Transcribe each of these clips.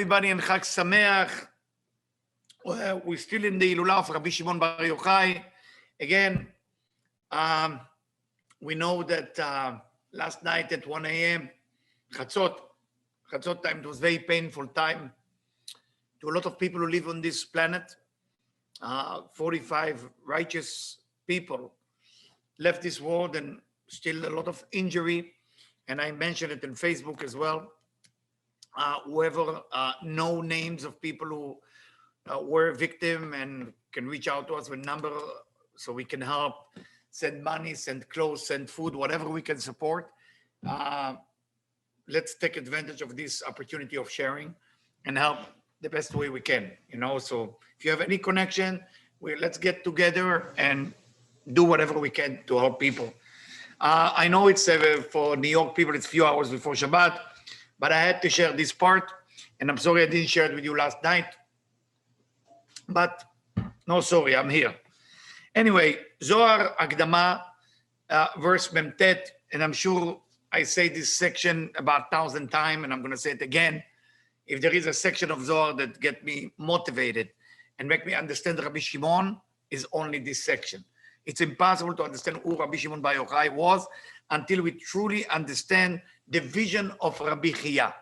everybody and Chag Sameach. We're still in the Ilula of Rabbi Shimon Bar Yochai. Again, we know that last night at 1 a.m., Chatzot time, it was a very painful time to a lot of people who live on this planet. 45 righteous people left this world, and still a lot of injury. And I mentioned it in Facebook as well. Whoever know names of people who were a victim and can reach out to us with number so we can help, send money, send clothes, send food, whatever we can support. Let's take advantage of this opportunity of sharing and help the best way we can, So if you have any connection, let's get together and do whatever we can to help people. I know it's for New York people, it's a few hours before Shabbat, but I had to share this part, and I'm sorry I didn't share it with you last night. But no, sorry, I'm here. Anyway, Zohar Akdama, verse Memtet, and I'm sure I say this section about 1,000 times, and I'm going to say it again. If there is a section of Zohar that get me motivated and make me understand Rabbi Shimon, is only this section. It's impossible to understand who Rabbi Shimon Bar Yochai was until we truly understand the vision of Rabbi Chia.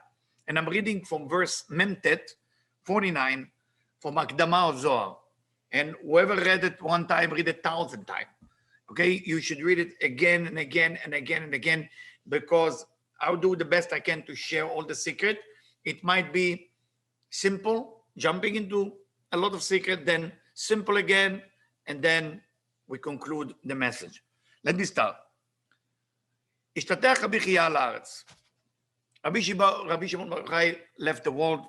And I'm reading from verse Memtet 49 from Akdama of Zohar. And whoever read it one time, read it 1,000 times. Okay, you should read it again and again and again and again, because I'll do the best I can to share all the secret. It might be simple, jumping into a lot of secret, then simple again, and then we conclude the message. Let me start. השתטח רבי חייא לארץ. Rabbi Shimon Bar Yochai left the world.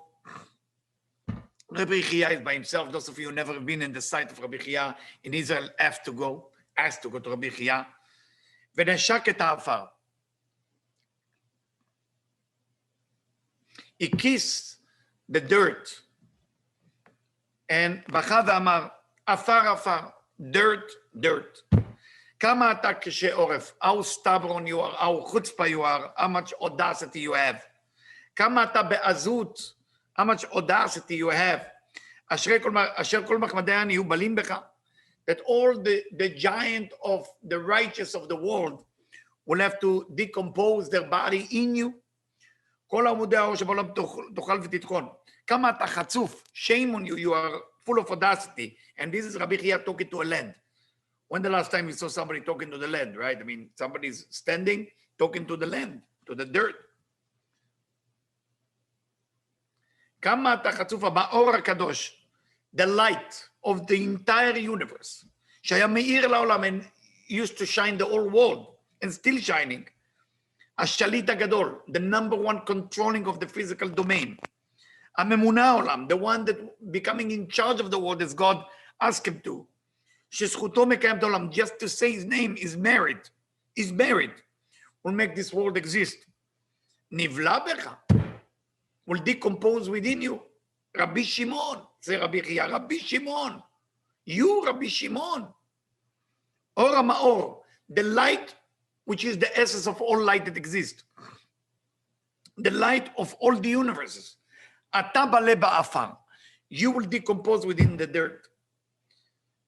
Rabbi Chia is by himself. Those of you who never been in the site of Rabbi Chia in Israel asked to go to Rabbi Chia. ונשק את העפר. He kissed the dirt. And בכה ואמר, עפר, dirt. כמה אתה קשה עורף, how stubborn you are, how chutzpah you are, how much audacity you have. כמה אתה בעזות, how much audacity you have. אשר כל מחמדיין יהיו בלים בך. That all the giant of the righteous of the world will have to decompose their body in you. כל עמודי האור שבעולם תאכל ותתכון. כמה אתה חצוף, shame on you, you are full of audacity. And this is Rabbi Chia talking to a land. When the last time you saw somebody talking to the land, right? I mean, somebody's standing, talking to the land, to the dirt. כמה אתה חצוף באור הקדוש, the light of the entire universe, שהיה מאיר לעולם and used to shine the whole world and still shining. השליט הגדול, the number one controlling of the physical domain. הממונה העולם, the one that becoming in charge of the world as God asked him to. שזכותו מקיים את העולם, just to say his name is married, will make this world exist. נבלע בך, will decompose within you. Rabbi Shimon, say Rabbi Chia, Rabbi Shimon, you Rabbi Shimon. Or המאור, the light which is the essence of all light that exists. The light of all the universes. אתה בלה בעפר, you will decompose within the dirt.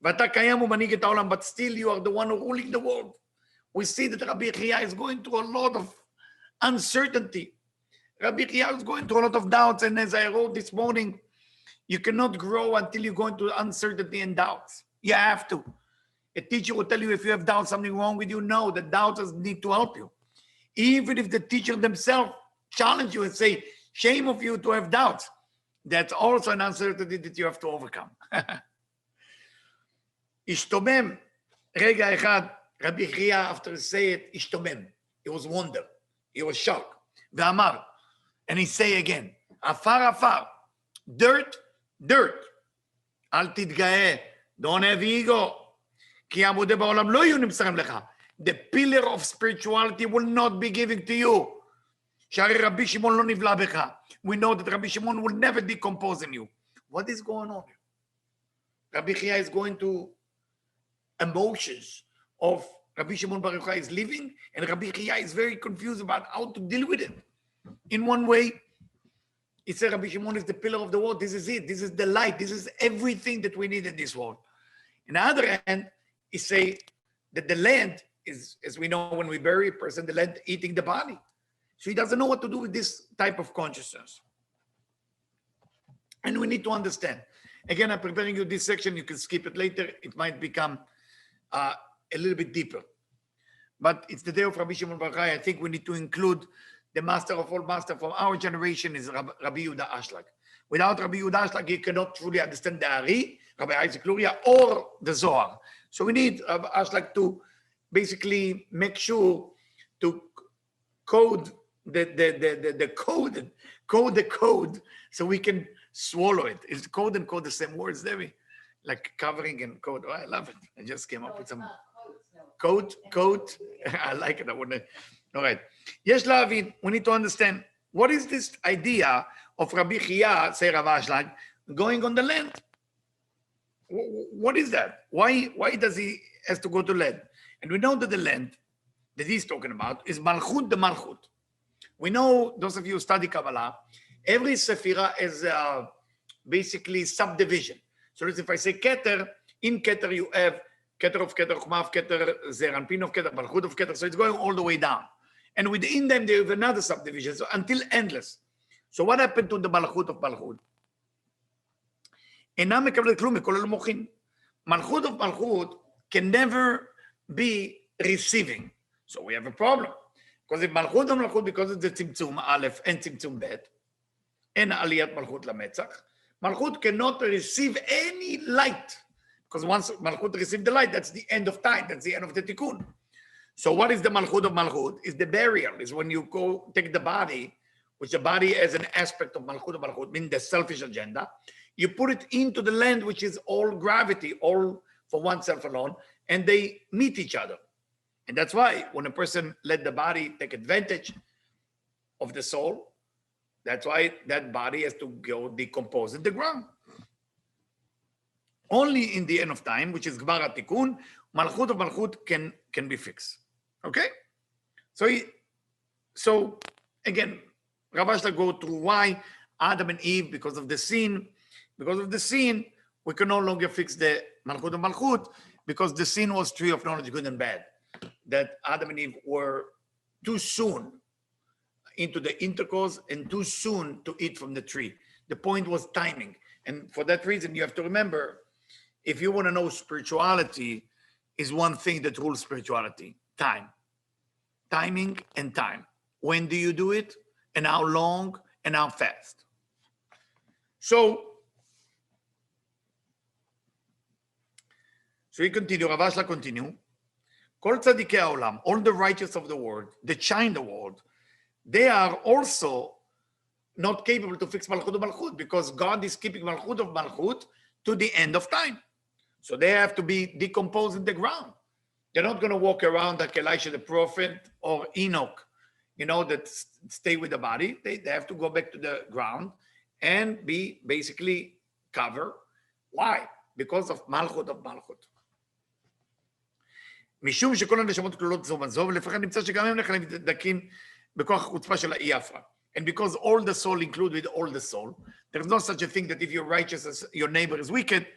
ואתה קיים ומנהיג את העולם, but still you are the one ruling the world. We see that Rabbi Chia is going through a lot of uncertainty. Rabbi Chia is going through a lot of doubts, and as I wrote this morning, you cannot grow until you go into uncertainty and doubts. You have to. A teacher will tell you if you have doubts, something wrong with you. No, the doubters need to help you. Even if the teacher themselves challenge you and say, shame of you to have doubts, that's also an uncertainty that you have to overcome. השתומם, רגע אחד, רבי חייא, after say it, השתומם. He was wonder. He was shocked. ואמר, and he say again, עפר, dirt, אל תתגאה, don't have ego, כי עמודי בעולם לא יהיו נמסרים לך. The pillar of spirituality will not be given to you. שהרי רבי שמעון לא נבלע בך. We know that Rabbi Shimon will never decompose in you. What is going on here? Rabbi Chia is going to emotions of Rabbi Shimon Bar Yochai is living, and Rabbi Chia is very confused about how to deal with it. In one way, He said Rabbi Shimon is the pillar of the world. This is it. This is the light. This is everything that we need in this world. On the other hand, he say that the land is, as we know, when we bury a person, the land eating the body. So he doesn't know what to do with this type of consciousness. And we need to understand. Again, I'm preparing you this section. You can skip it later. It might become a little bit deeper. But it's the day of Rabbi Shimon Bar Yochai. I think we need to include the master of all masters from our generation is Rabbi Yehuda Ashlag. Without Rabbi Yehuda Ashlag, you cannot truly understand the Ari, Rabbi Isaac Luria, or the Zohar. So we need Rabbi Ashlag to basically make sure to code the code so we can swallow it. Is code and code the same words, Debbie? Like covering and code. Oh, I love it. I just came up with some code. I like it. I want to. All right. Yes, Lavin, we need to understand what is this idea of Rabbi Chia, say Rav Ashlag, going on the land. What is that? Why does he has to go to land? And we know that the land that he's talking about is Malchut the Malchut. We know, those of you who study Kabbalah, every Sephirah is basically subdivision. So if I say Keter, in Keter you have Keter of Keter, Chuma of Keter, Zeranpin of Keter, Malchut of Keter. So it's going all the way down. And within them, they have another subdivision, so until endless. So what happened to the Malchut of Malchut? אינם מקבלת כלום מכולל מוחין. Malchut of Malchut can never be receiving. So we have a problem. Because if Malchut of Malchut, because it's the Tzimtzum Aleph and Tzimtzum Bet, and Aliyat Malchut LaMetzach, Malchut cannot receive any light. Because once Malchut receives the light, that's the end of time. That's the end of the Tikkun. So what is the Malchut of Malchut? Is the burial. Is when you go take the body, which the body as an aspect of Malchut of Malchut, meaning the selfish agenda, you put it into the land, which is all gravity, all for oneself alone, and they meet each other. And that's why when a person let the body take advantage of the soul, that's why that body has to go decompose in the ground. Only in the end of time, which is Gmar HaTikun, Malchut of Malchut can be fixed. Okay? So again, Rav Ashlag go through why Adam and Eve, because of the sin, we can no longer fix the Malchut of Malchut, because the sin was tree of knowledge, good and bad. That Adam and Eve were too soon into the intercourse and too soon to eat from the tree. The point was timing. And for that reason, you have to remember, if you want to know spirituality, is one thing that rules spirituality: time. Timing and time. When do you do it? And how long and how fast? So we continue, Rav Ashlag continue. Kol tzadikei haolam, all the righteous of the world, that shine the world, they are also not capable to fix Malchut of Malchut, because God is keeping Malchut of Malchut to the end of time. So they have to be decomposed in the ground. They're not going to walk around like Elisha the prophet or Enoch, that stay with the body. They have to go back to the ground and be basically covered. Why? Because of Malchut of Malchut. משום שכל הנשמות כלולות זו בזו, ולפחות נמצא שגם הם נחלקים בכוח החוצפה של האי אפרה. And because all the soul include with all the soul, there's no such a thing that if you're righteous as your neighbor is wicked,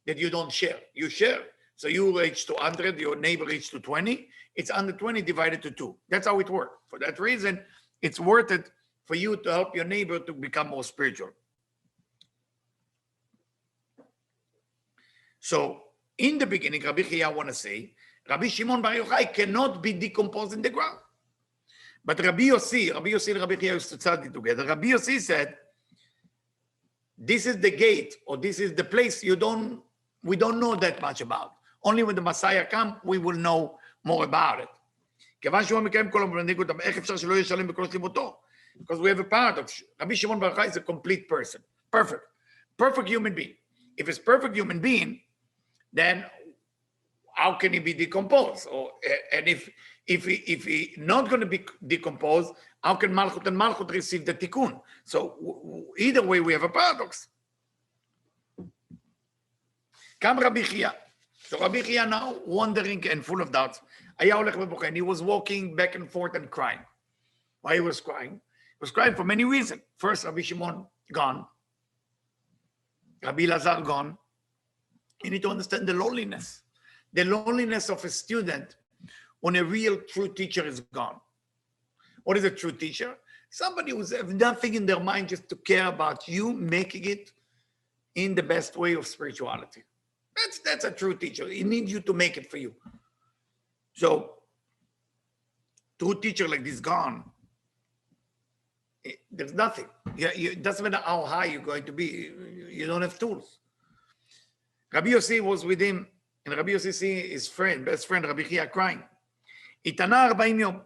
that you don't share. You share. So you reach to 100, your neighbor reach to 20. It's 120 divided to 2. That's how it works. For that reason, it's worth it for you to help your neighbor to become more spiritual. So in the beginning, Rabbi Chia want to say, Rabbi Shimon Bar Yochai cannot be decomposed in the ground. But Rabbi Yossi and Rabbi Chia used to study together. Rabbi Yossi said, this is the gate, or this is the place we don't know that much about. Only when the Messiah comes, we will know more about it. Because we have a paradox. Rabbi Shimon Bar Yochai is a complete person. Perfect human being. If it's perfect human being, then how can he be decomposed? And if he not going to be decomposed, how can Malchut and Malchut receive the Tikkun? So either way, we have a paradox. Come Rabbi Chia. So Rabbi Chia now wandering and full of doubts. And he was walking back and forth and crying. Why he was crying? He was crying for many reasons. First, Rabbi Shimon gone. Rabbi Lazar gone. You need to understand the loneliness. The loneliness of a student when a real true teacher is gone. What is a true teacher? Somebody who's have nothing in their mind just to care about you making it in the best way of spirituality. That's a true teacher. He needs you to make it for you. So, true teacher like this gone, there's nothing. It doesn't matter how high you're going to be. You don't have tools. Rabbi Yossi was with him, and Rabbi Yossi see his friend, best friend, Rabbi Chia, crying. Itana 40 yom.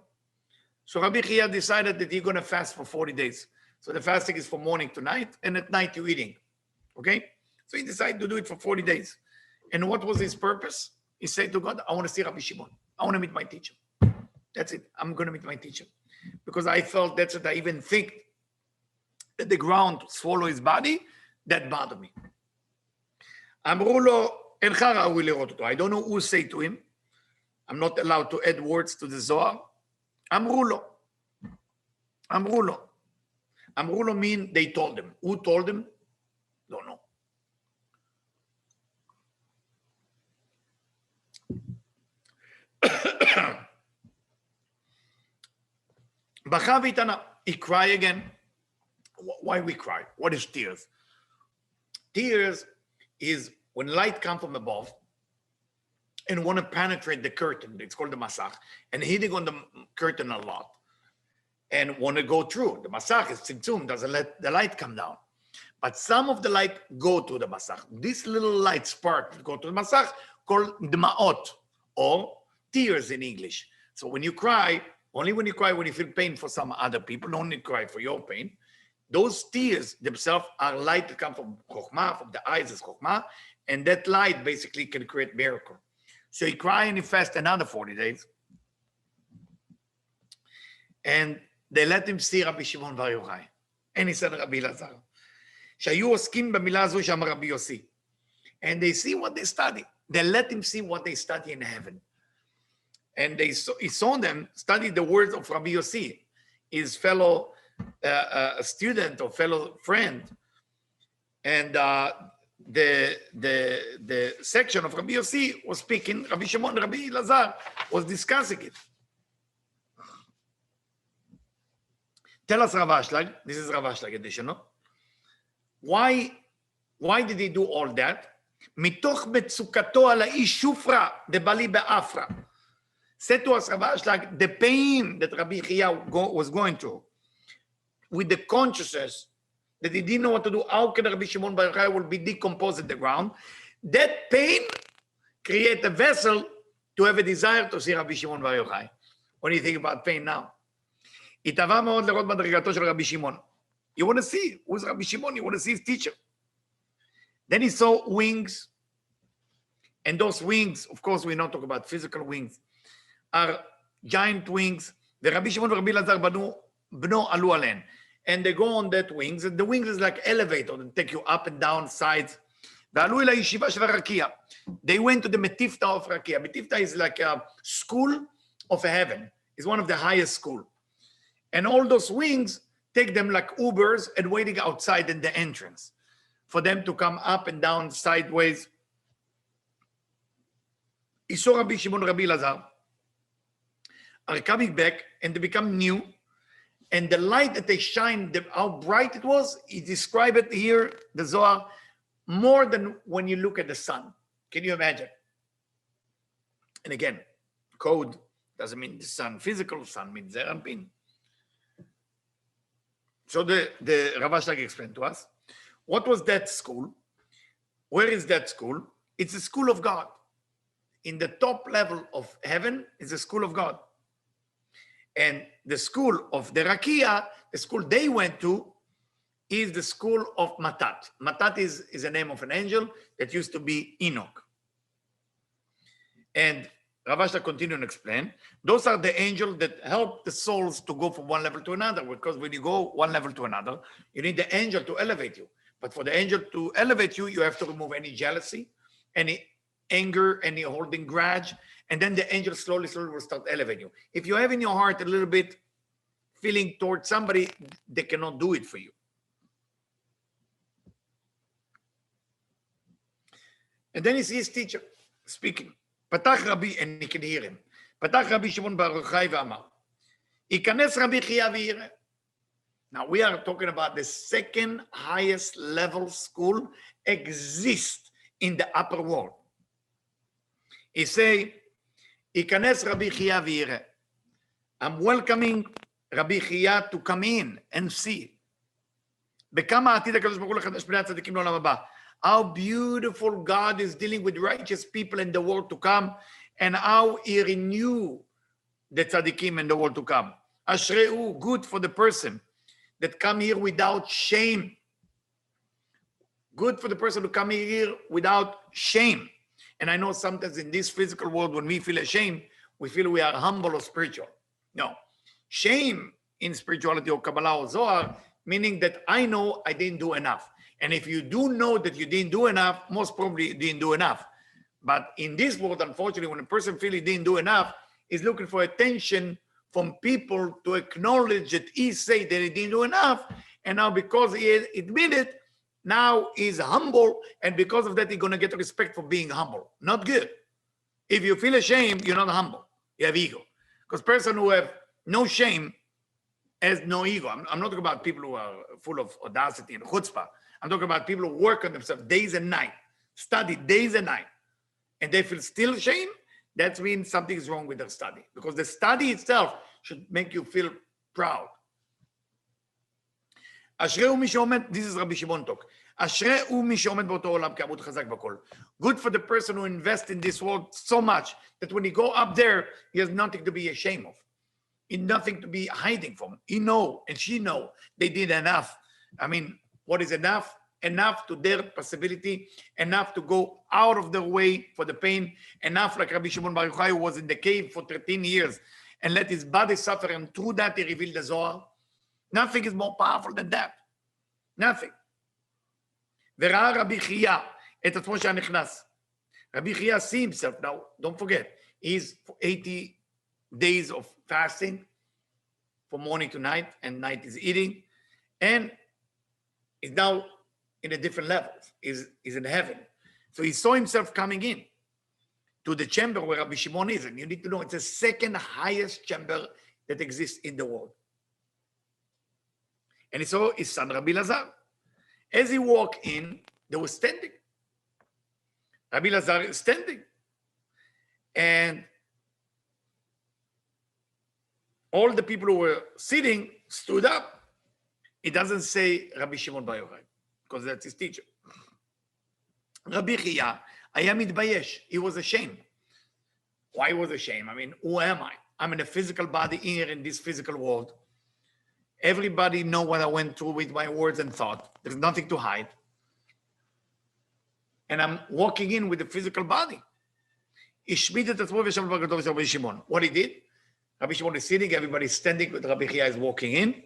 So Rabbi Chia decided that he's going to fast for 40 days. So the fasting is from morning to night, and at night you're eating. Okay? So he decided to do it for 40 days. And what was his purpose? He said to God, I want to see Rabbi Shimon. I want to meet my teacher. That's it. I'm going to meet my teacher. Because I felt that's what I even think that the ground swallow his body, that bothered me. אמרו לו, אינך ראוי לראות אותו. I don't know who say to him. I'm not allowed to add words to the Zohar. אמרו לו. אמרו לו. אמרו לו mean they told him. Who told him? Don't know. בכה והתענה. He cry again. Why we cry? What is tears? Tears is when light comes from above and want to penetrate the curtain. It's called the masach, and hitting on the curtain a lot and want to go through. The masach is tzimtzum, doesn't let the light come down. But some of the light go to the masach. This little light spark go to the masach called dma'ot, or tears in English. So when you cry, only when you cry when you feel pain for some other people, don't need to cry for your pain. Those tears themselves are light that come from chokhmah, from the eyes is chokhmah, and that light basically can create miracle. So he cried and he fasted another 40 days. And they let him see Rabbi Shimon Bar Yochai. And he said Rabbi Lazar. שהיו עוסקים במילה הזו שאמר רבי יוסי. And they see what they study. They let him see what they study in heaven. And he saw them study the words of Rabbi Yossi, his fellow student or fellow friend. And the section of Rabbi Yossi was speaking, Rabbi Shimon, Rabbi Lazar was discussing it. Tell us Rav Ashlag, this is Rav Ashlag edition, no? Why did he do all that? מתוך מצוקתו על האיש שופרה דבלי באפרה. Said to us Rav Ashlag, the pain that Rabbi Chia was going through, with the consciousness that he didn't know what to do, how can Rabbi Shimon Bar Yochai will be decomposed in the ground? That pain create a vessel to have a desire to see Rabbi Shimon Bar Yochai. What do you think about pain now? התאווה מאוד לראות מדרגתו של רבי שמעון. You want to see who's Rabbi Shimon, you want to see his teacher. Then he saw wings, and those wings, of course, we not talk about physical wings, are giant wings. ורבי שמעון ורבי אלעזר בנו עלו עליהן. And they go on that wings, and the wings is like elevator, they take you up and down sides. ועלו אל הישיבה של הרקיע. They went to the Metifta of Rakia. Metifta is like a school of heaven. It's one of the highest school. And all those wings take them like Ubers and waiting outside in the entrance for them to come up and down sideways. He saw Rabbi Shimon, Rabbi Lazar are coming back, and they become new. And the light that they shine, how bright it was, he described it here, the Zohar, more than when you look at the sun. Can you imagine? And again, code doesn't mean the sun physical, sun means Zerampin. So the Rav Ashlag explained to us, what was that school? Where is that school? It's a school of God. In the top level of heaven is the school of God. And the school of the Rakia, the school they went to, is the school of Matat. Matat is the name of an angel that used to be Enoch. And Rav Ashlag continued and explain, those are the angels that help the souls to go from one level to another, because when you go one level to another, you need the angel to elevate you. But for the angel to elevate you, you have to remove any jealousy, any anger, any holding grudge, and then the angel slowly will start elevating you. If you have in your heart a little bit feeling towards somebody, they cannot do it for you. And then he sees his teacher speaking. Patach Rabbi, and he can hear him. Patach Rabbi Shimon bar Yochai ve'amar. Ikanes Rabbi Chia v'yireh. Now we are talking about the second highest level school exists in the upper world. He say, Ikanes Rabbi Chia v'yireh. I'm welcoming Rabbi Chia to come in and see. בכמה העתיד הקדוש ברוך הוא לחדש בני הצדיקים לעולם הבא. How beautiful God is dealing with righteous people in the world to come, and how he renew the tzaddikim in the world to come. Ashreu, good for the person that come here without shame. Good for the person who come here without shame. And I know sometimes in this physical world, when we feel ashamed, we feel we are humble or spiritual. No. Shame in spirituality or Kabbalah or Zohar, meaning that I know I didn't do enough. And if you do know that you didn't do enough, most probably you didn't do enough. But in this world, unfortunately, when a person feels he didn't do enough, he's looking for attention from people to acknowledge that he said that he didn't do enough. And now because he admitted, now he's humble. And because of that, he's going to get respect for being humble. Not good. If you feel ashamed, you're not humble. You have ego. Because person who have no shame has no ego. I'm not talking about people who are full of audacity and chutzpah. I'm talking about people who work on themselves days and night, study days and night, and they feel still shame. That means something is wrong with their study, because the study itself should make you feel proud. Ashreu mi she'omed, this is Rabbi Shimon talk. Ashreu mi she'omed b'oto olam ke'amud chazak b'kol. Good for the person who invests in this world so much that when he go up there, he has nothing to be ashamed of. Nothing to be hiding from. He know and she know they did enough. I mean, what is enough? Enough to their possibility, enough to go out of their way for the pain, enough like Rabbi Shimon bar Yochai, who was in the cave for 13 years and let his body suffer, and through that he revealed the Zohar. Nothing is more powerful than that. Nothing. וראה רבי חייא את עצמו שנכנס. Rabbi Chia see himself. Now, don't forget, he's for 80 days of fasting from morning to night, and night is eating, and is now in a different level. Is in heaven. So he saw himself coming in to the chamber where Rabbi Shimon is. And you need to know it's the second highest chamber that exists in the world. And he saw his son Rabbi Lazar. As he walked in, they were standing. Rabbi Lazar is standing. And all the people who were sitting stood up. It doesn't say Rabbi Shimon bar Yochai, because that's his teacher. Rabbi Chia היה מתבייש. He was ashamed. Why was ashamed? I mean, who am I? I'm in a physical body here in this physical world. Everybody know what I went through with my words and thought. There's nothing to hide. And I'm walking in with the physical body. השמיד את עצמו וישב בברכתו של רבי שמעון. What he did? Rabbi Shimon is sitting, everybody's standing, but Rabbi Chia is walking in.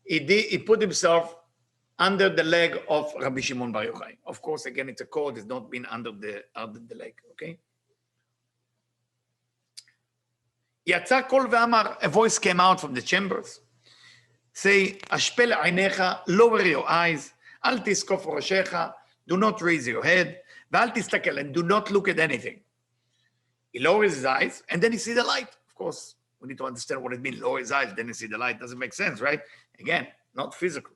He put himself under the leg of Rabbi Shimon bar Yochai. Of course, again, it's a code. It's not been under the leg, okay? יצא קול ואמר, a voice came out from the chambers. Say, השפל עיניך, lower your eyes, אל תזקוף ראשך, do not raise your head, ואל תסתכל, and do not look at anything. He lowers his eyes, and then he sees the light. Of course, we need to understand what it means, lower his eyes, then he sees the light. Doesn't make sense, right? Again, not physical.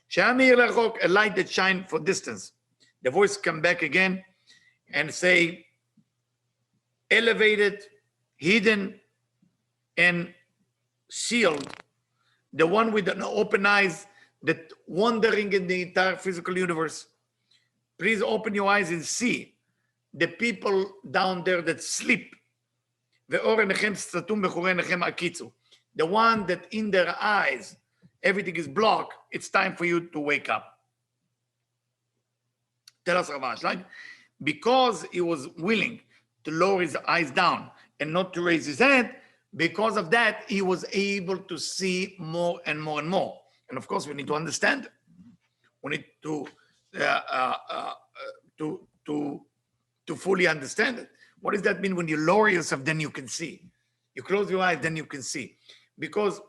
שהיה מאיר לרחוק, a light that shine for distance. The voice come back again and say, elevated, hidden, and sealed, the one with an open eyes that wandering in the entire physical universe. Please open your eyes and see the people down there that sleep. ואור עיניכם סתום בחורי עיניכם הקיצו. The one that in their eyes, everything is blocked, it's time for you to wake up. Tell us, Rav Ashlag, because he was willing to lower his eyes down and not to raise his head, because of that, he was able to see more and more and more. And of course, we need to understand it. We need to fully understand it. What does that mean when you lower yourself, then you can see? You close your eyes, then you can see. Because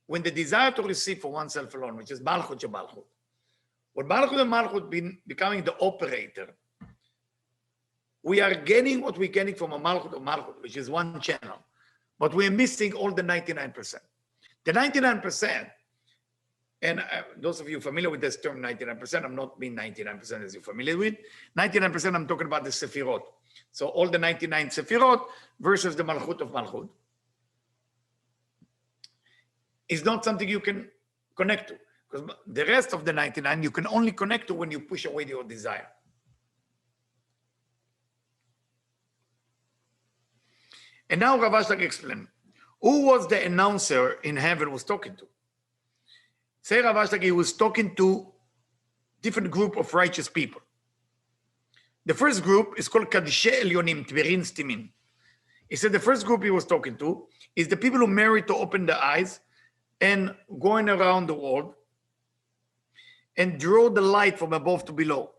when the desire to receive for oneself alone, which is Malchut Shebalchut, when Malchut and Malchut becoming the operator, we are getting what we're getting from a Malchut of Malchut, which is one channel, but we're missing all the 99%. The 99%, and those of you familiar with this term 99%, I'm not being 99% as you're familiar with. 99%, I'm talking about the Sefirot. So all the 99 Sefirot versus the Malchut of Malchut is not something you can connect to, because the rest of the 99 you can only connect to when you push away your desire. And now Rav Ashlag explained, who was the announcer in heaven was talking to? Say Rav Ashlag, he was talking to different group of righteous people. The first group is called Kadishe Elyonim, Tverin Stimin. He said the first group he was talking to is the people who married to open their eyes and going around the world and draw the light from above to below.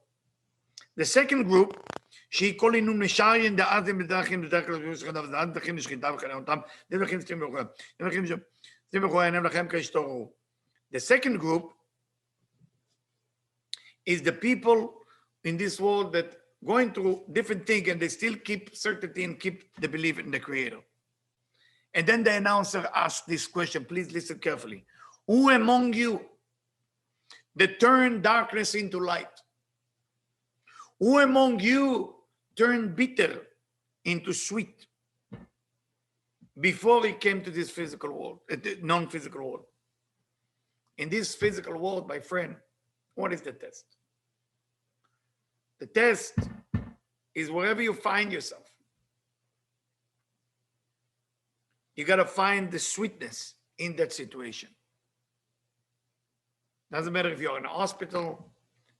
The second group, שהיא כל אינון משארין דעזם בדרכים דרכים לשחיטה וכן אותם דרכים סתים וכהנים לכם כשתורו. The second group is the people in this world that going through different things and they still keep certainty and keep the belief in the Creator. And then the announcer asked this question, please listen carefully. Who among you that turn darkness into light? Who among you turn bitter into sweet before he came to this physical world, non-physical world? In this physical world, my friend, what is the test? The test is wherever you find yourself. You got to find the sweetness in that situation. Doesn't matter if you're in a hospital,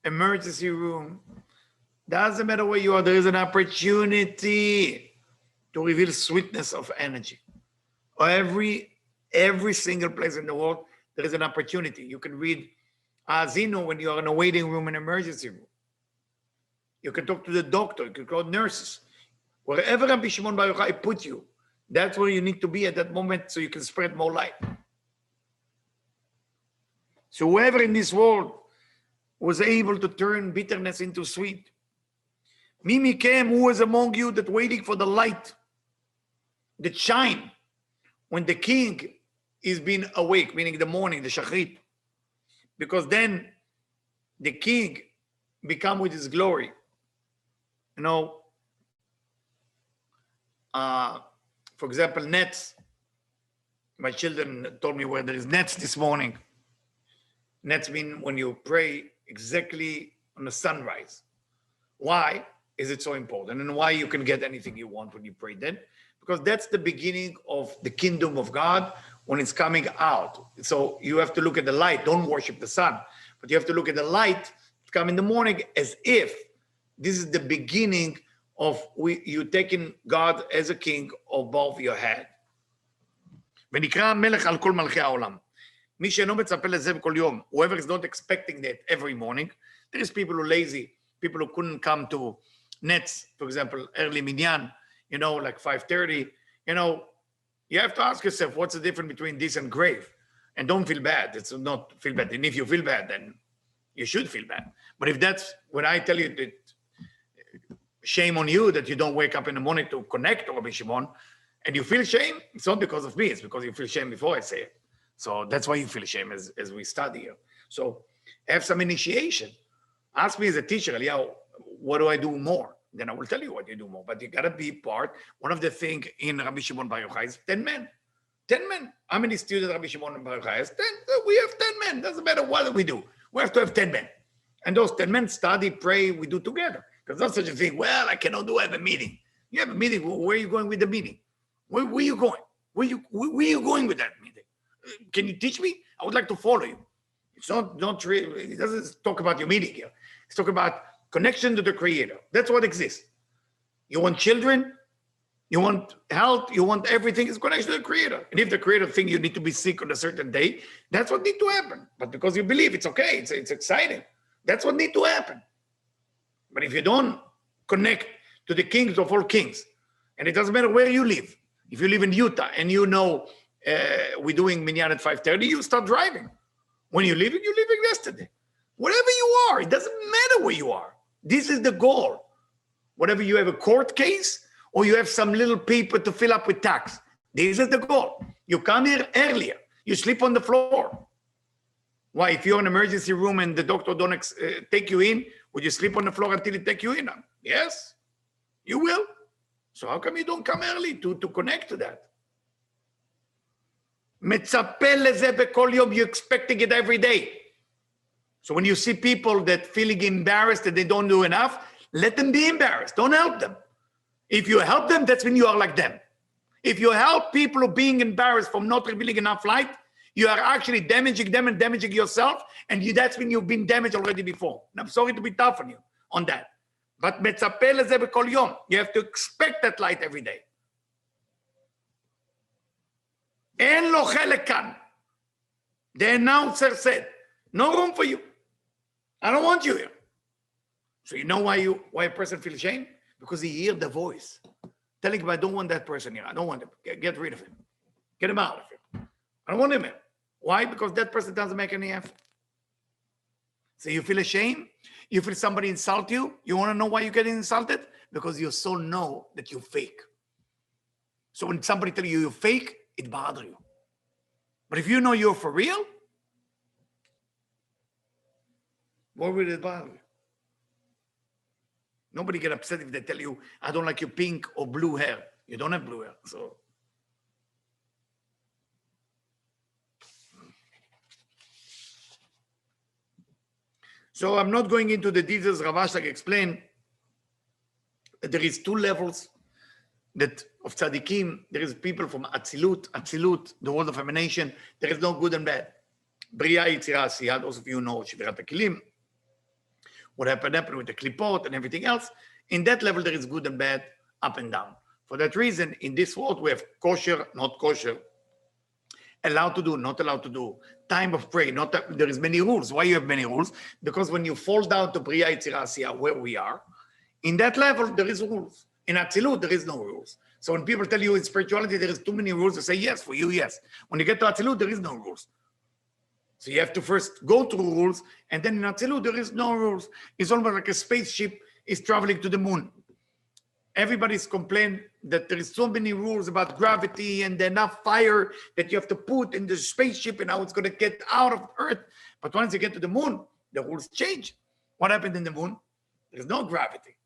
emergency room, doesn't matter where you are, there is an opportunity to reveal sweetness of energy. Every single place in the world, there is an opportunity. You can read Azino when you are in a waiting room, an emergency room. You can talk to the doctor, you can call nurses. Wherever Rabbi Shimon Bar Yochai put you, that's where you need to be at that moment so you can spread more light. So whoever in this world was able to turn bitterness into sweet, Mimi came, who was among you that waiting for the light that shine when the king is being awake, meaning the morning, the shachrit, because then the king become with his glory. You know, for example, nets. My children told me where there is nets this morning. Nets mean when you pray exactly on the sunrise. Why is it so important? And why you can get anything you want when you pray then? Because that's the beginning of the kingdom of God when it's coming out. So you have to look at the light. Don't worship the sun, but you have to look at the light come in the morning as if this is the beginning of you taking God as a king above your head. ונקרא המלך על כל מלכי העולם. מי שאינו מצפה לזה בכל יום, whoever is not expecting that every morning, there is people who are lazy, people who couldn't come to nets, for example, early minyan, you know, like 5:30, you know, you have to ask yourself, what's the difference between this and grave? And don't feel bad. It's not feel bad. And if you feel bad, then you should feel bad. But if that's when I tell you that, shame on you that you don't wake up in the morning to connect to Rabbi Shimon, and you feel shame, it's not because of me, it's because you feel shame before I say it. So that's why you feel shame as we study here. So have some initiation. Ask me as a teacher, Eliyahu, what do I do more? Then I will tell you what you do more. But you got to be part. One of the things in Rabbi Shimon Bar Yochai is 10 men. 10 men. How many students Rabbi Shimon Bar Yochai has? 10. We have 10 men. Doesn't matter what we do. We have to have 10 men. And those 10 men study, pray, we do together. Because not such a thing, well, I cannot do, I have a meeting. You have a meeting, where are you going with the meeting? Where are you going? Where are you going with that meeting? Can you teach me? I would like to follow you. It's not really, it doesn't talk about your meeting here. It's talking about connection to the Creator. That's what exists. You want children, you want health, you want everything. It's connection to the Creator. And if the Creator thinks you need to be sick on a certain day, that's what needs to happen. But because you believe it's okay, it's exciting. That's what needs to happen. But if you don't connect to the kings of all kings, and it doesn't matter where you live, if you live in Utah and you know we're doing minyan at 5:30, you start driving. When you're leaving yesterday. Wherever you are, it doesn't matter where you are. This is the goal. whatever you have a court case or you have some little paper to fill up with tax. This is the goal. You come here earlier. You sleep on the floor. Why? If you're in an emergency room and the doctor don't take you in, would you sleep on the floor until he take you in? Yes, you will. So how come you don't come early to connect to that? מצפה לזה בכל יום, you're expecting it every day. So when you see people that feeling embarrassed that they don't do enough, let them be embarrassed. Don't help them. If you help them, that's when you are like them. If you help people who are being embarrassed from not revealing enough light, you are actually damaging them and damaging yourself, and that's when you've been damaged already before. And I'm sorry to be tough on you on that. But מצפה לזה בכל יום. You have to expect that light every day. אין לו חלק כאן. The announcer said, no room for you. I don't want you here. So you know why a person feels shame? Because he hears the voice telling him, I don't want that person here. I don't want him. Get rid of him. Get him out of here. I don't want him here. Why? Because that person doesn't make any effort. So you feel ashamed? You feel somebody insult you? You want to know why you're getting insulted? Because your soul know that you're fake. So when somebody tells you you're fake, it bothers you. But if you know you're for real, what will it bother you? Nobody get upset if they tell you, I don't like your pink or blue hair. You don't have blue hair, so. So I'm not going into the details. Rav Ashlag explained that there is 2 levels that of tzaddikim. There is people from Atzilut, the world of emanation. There is no good and bad. Bria, Yitzira, Asiyah, those of you know Shvirat HaKelim, what happened with the klipot and everything else. In that level, there is good and bad, up and down. For that reason, in this world, we have kosher, not kosher, allowed to do, not allowed to do, time of prayer, not that there is many rules. Why you have many rules? Because when you fall down to Bria, Yitzira, Asiyah, where we are, in that level, there is rules. In Atzilut, there is no rules. So when people tell you in spirituality, there is too many rules, you say, yes, for you, yes. When you get to Atzilut, there is no rules. So you have to first go through rules, and then in Atzilut, there is no rules. It's almost like a spaceship is traveling to the moon. Everybody's complained that there is so many rules about gravity and enough fire that you have to put in the spaceship and how it's going to get out of Earth. But once you get to the moon, the rules change. What happened in the moon? There's no gravity.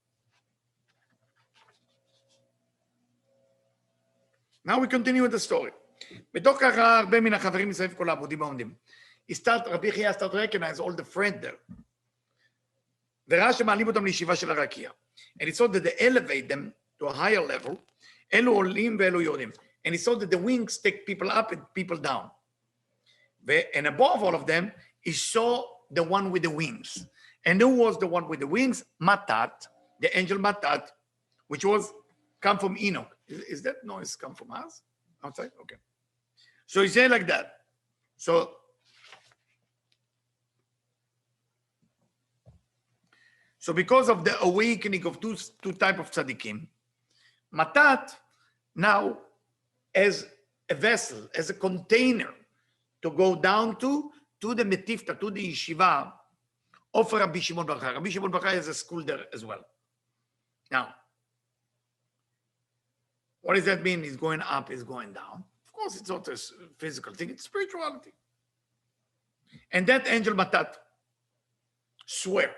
Now we continue with the story. בתוך ככה הרבה מן החברים מסביב כל העבודים העומדים. רבי יחיא start to recognize all the friends there. וראה שמעלים אותם לישיבה של הרקיע. And he saw that they elevate them to a higher level. אלו עולים ואלו יורדים. And he saw that the wings take people up and people down. And above all of them, he saw the one with the wings. And who was the one with the wings? Matat, the angel Matat, which was come from Enoch. Is that noise come from us? Outside? Okay. So he said like that. So because of the awakening of two type of tzaddikim, Matat now as a vessel, as a container to go down to the Metifta, to the yeshiva of Rabbi Shimon Bar Yochai. Rabbi Shimon Bar Yochai has a school there as well. Now, what does that mean? He's going up, he's going down. Of course, it's not a physical thing, it's spirituality. And that angel Matat swear.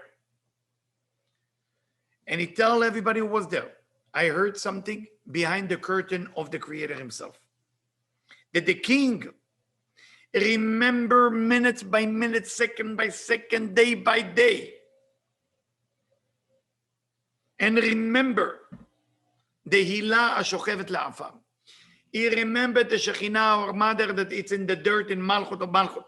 And he tell everybody who was there, I heard something behind the curtain of the Creator himself. That the king remember minute by minute, second by second, day by day. And remember the Hilah Ashochevet La'afar. He remembered the Shekhinah, our mother, that it's in the dirt in Malchut of Malchut.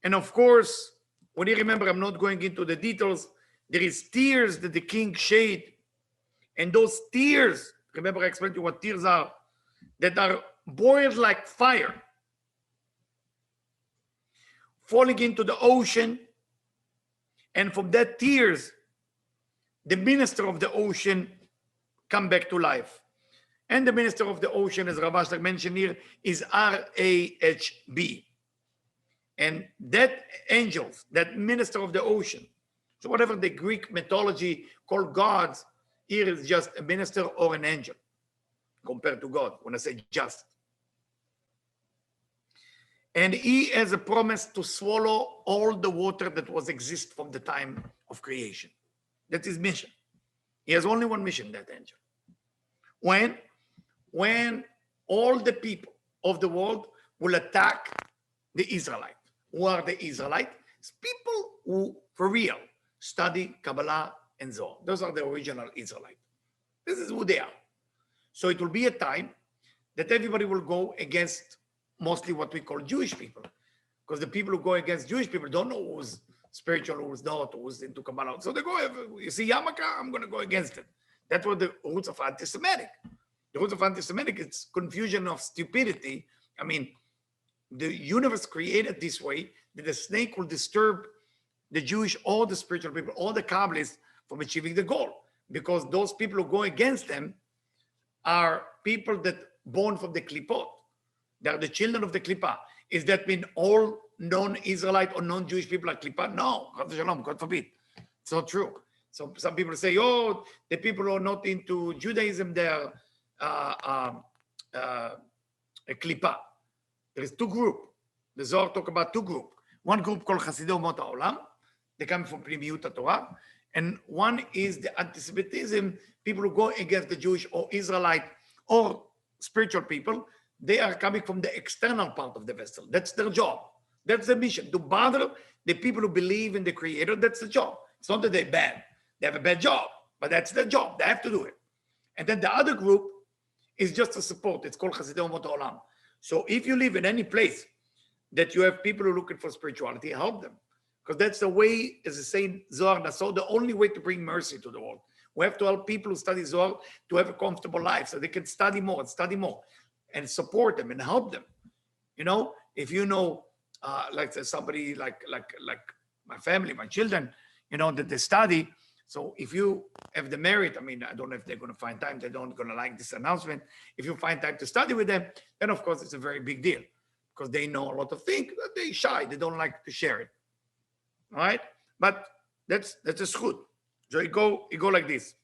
And of course, when you remember, I'm not going into the details, there is tears that the king shed. And those tears, remember I explained to you what tears are, that are boiled like fire, falling into the ocean. And from that tears, the minister of the ocean come back to life. And the minister of the ocean, as Rav Ashlag mentioned here, is RAHB. And that angel, that minister of the ocean, So whatever the Greek mythology called gods, here is just a minister or an angel compared to God, when I say just. And he has a promise to swallow all the water that was exist from the time of creation. That's his mission. He has only one mission, that angel. When all the people of the world will attack the Israelite. Who are the Israelites? It's people who, for real, study Kabbalah and Zohar. Those are the original Israelites. This is who they are. So it will be a time that everybody will go against mostly what we call Jewish people. Because the people who go against Jewish people don't know who's spiritual, who's not, who's into Kabbalah. So they go, you see Yarmulke, I'm going to go against it. That's what the roots of anti-Semitic. The roots of anti-Semitic, it's confusion of stupidity. I mean, the universe created this way that the snake will disturb the Jewish or the spiritual people or the Kabbalists from achieving the goal. Because those people who go against them are people that born from the Klipot. They are the children of the Klippa. Is that mean all non-Israelite or non-Jewish people are Klippa? No, God forbid. It's not true. So some people say, oh, the people who are not into Judaism, they are a Klippa. There is two groups. The Zohar talk about two groups. One group called Chasidei Umot HaOlam. They come from Pnimiyut Torah. And one is the anti-Semitism, people who go against the Jewish or Israelite or spiritual people. They are coming from the external part of the vessel. That's their job. That's the mission, to bother the people who believe in the Creator. That's the job. It's not that they're bad. They have a bad job, but that's their job. They have to do it. And then the other group is just a support. It's called Chasidei Umot HaOlam. So if you live in any place that you have people who are looking for spirituality, help them. Because that's the way, as the saying Zohar Naso, the only way to bring mercy to the world. We have to help people who study Zohar to have a comfortable life so they can study more and support them and help them. You know, if you know, like somebody like my family, my children, you know, that they study. So if you have the merit, I mean, I don't know if they're going to find time, they don't going to like this announcement. If you find time to study with them, then of course it's a very big deal because they know a lot of things, but they're shy, they don't like to share it. All right, but that's a schut. So you go like this.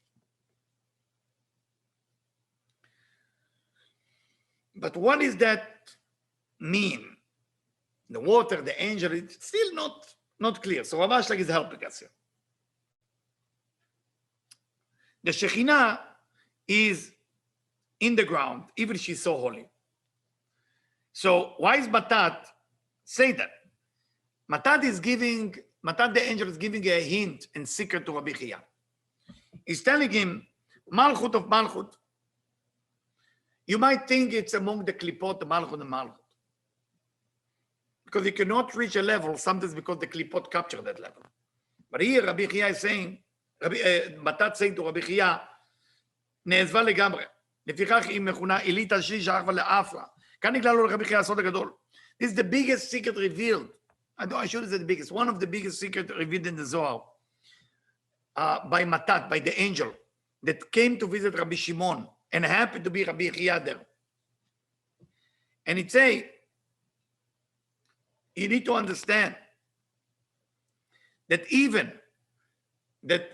But what does that mean? The water, the angel, it's still not clear. So Rav Ashlag is helping us here. The Shekhinah is in the ground, even if she's so holy. So why is Matat say that? Matat the angel is giving a hint and secret to Rabbi Chia. He's telling him, Malchut of Malchut. You might think it's among the Klipot, the Malchut and Malchut. Because you cannot reach a level, sometimes because the Klipot capture that level. But here Rabbi Chia is saying, Matat saying to Rabbi Chia, נעזבה לגמרי. לפיכך היא מכונה עילית על שליש האחווה לאפלה. כאן נגלה לו לרבי חייא הסוד הגדול. This is the biggest secret revealed. I should say the biggest. One of the biggest secrets revealed in the Zohar by Matat, by the angel that came to visit Rabbi Shimon and happened to be Rabbi Chia there. And it say, you need to understand that even that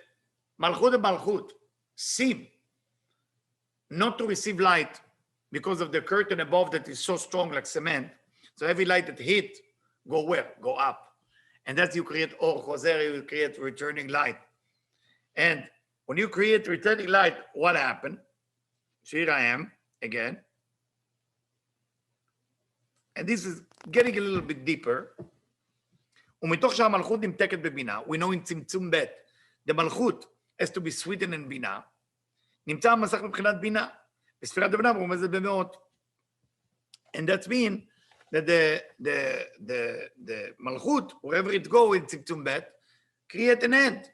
Malchut and Malchut seem not to receive light because of the curtain above that is so strong like cement. So every light that hit, go where? Go up. And that's you create Or Choser, you create returning light. And when you create returning light, what happened? So here I am again. And this is getting a little bit deeper. ומתוך שהמלכות נמתקת בבינה, we know in צמצום ב', the מלכות has to be sweetened in בינה, נמצא המסך מבחינת בינה, בספירת הבינה מרומזת במאות. And that means that the מלכות, wherever it go in צמצום ב', create an end.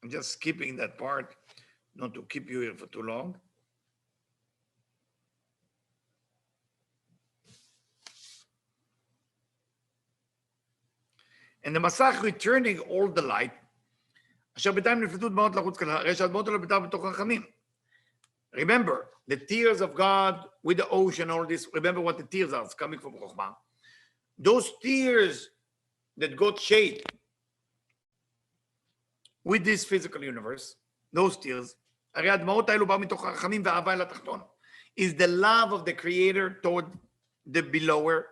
I'm just skipping that part, not to keep you here for too long. And the Masach returning all the light, אשר בינתיים נפלטו דמעות לחוץ כלה, הרי שהדמעות האלה בינתיים בתוך רחמים. Remember, the tears of God with the ocean, all this, remember what the tears are, it's coming from Chokhmah. Those tears that got shade with this physical universe, those tears, הרי הדמעות האלו באו מתוך הרחמים והאהבה אל התחתון, is the love of the creator toward the belower.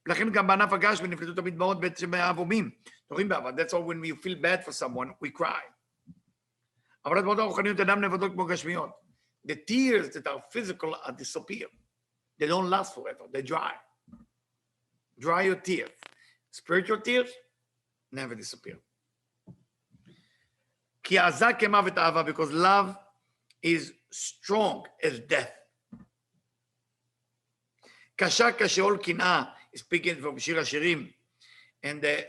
ולכן גם בענף הגשמי נפלטו תמיד דמעות בעת שמאבומים. תורים באהבה, that's all when we feel bad for someone, we cry. אבל הדמעות הרוחניות אינן נבדות כמו גשמיות. The tears that are physical are disappear. They don't last forever, they dry. Dry your tears. Spiritual tears never disappear. כי עזה כמוות אהבה, because love is strong as death. קשה כשאול קנאה, speaking from שיר השירים, and the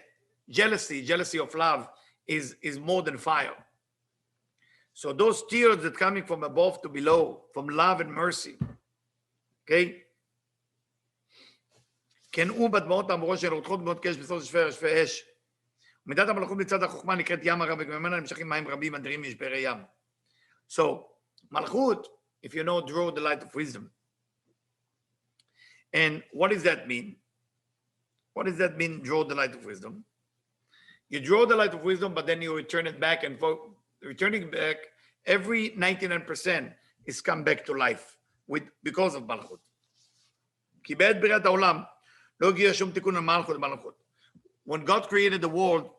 jealousy of love is more than fire. So those tears that coming from above to below, from love and mercy, okay? כן הוא בדמעות האמורות של רותחות דמעות קש בסוד שפי אש. ומידת המלכות מצד החוכמה נקראת ים הרב, וממנה נמשכים מים רבים אדירים משברי ים. So, malchut, if you know, draw the light of wisdom. And what does that mean? What does that mean, draw the light of wisdom? You draw the light of wisdom, but then you return it back, and returning back, every 99% is come back to life because of malchut. כי בעת בריאת העולם לא הגיע שום תיקון למלכות ומלכות. When God created the world,